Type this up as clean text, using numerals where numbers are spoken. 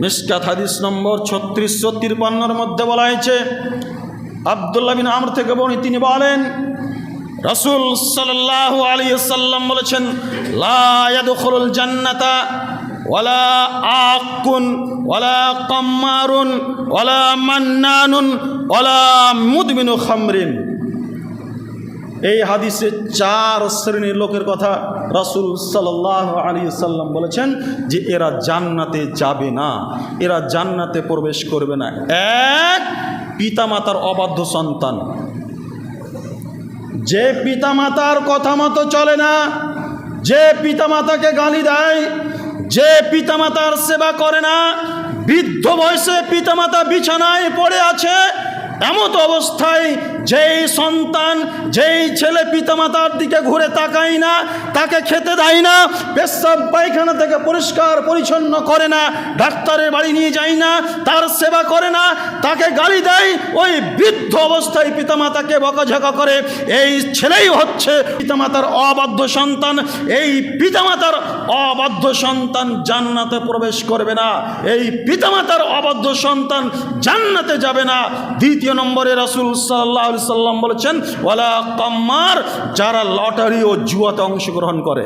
মিশকাত হাদিস নম্বর 3653 মধ্যে বলা হয়েছে, আব্দুল্লাহ বিন আমর থেকে বর্ণিত, তিনি বলেন রাসূল সাল্লাল্লাহু আলাইহি ওয়াসাল্লাম বলেছেন, লা ইয়াদখুলুল জান্নাতা ওয়ালা আকুন ওয়ালা কাম্মারুন ওয়ালা মান্নানুন ওয়ালা মুদমিনু খামরিন। এই হাদিসে 4 শ্রেণীর লোকের কথা রাসূল সাল্লাল্লাহু আলাইহি ওয়াসাল্লাম বলেছেন যে এরা জান্নাতে যাবে না, এরা জান্নাতে প্রবেশ করবে না। এক, পিতামাতার অবাধ্য সন্তান, যে পিতামাতার কথা মতো চলে না, যে পিতামাতাকে গালি দেয়, যে পিতামাতার সেবা করে না, বৃদ্ধ বয়সে পিতামাতা বিছানায় পড়ে আছে, এমত অবস্থায় যেই সন্তান, যেই ছেলে পিতামাতার দিকে ঘুরে তাকায় না, তাকে খেতে দেয় না, পেশাব পায়খানা থেকে পরিষ্কার পরিচ্ছন্ন করে না, ডাক্তারের বাড়ি নিয়ে যায় না, তার সেবা করে না, তাকে গালি দেয়, ওই বৃদ্ধ অবস্থায় পিতামাতাকে বকাঝকা করে, এই ছেলেই হচ্ছে পিতামাতার অবাধ্য সন্তান। এই পিতামাতার অবাধ্য সন্তান জান্নাতে প্রবেশ করবে না, এই পিতামাতার অবাধ্য সন্তান জান্নাতে যাবে না। দ্বিতীয় নম্বরে রাসূল সাল্লাল্লাহু আলাইহি ওয়াসাল্লাম বলেছেন, ওয়ালা কাম্মার, যারা লটারি ও জুয়াতে অংশগ্রহণ করে।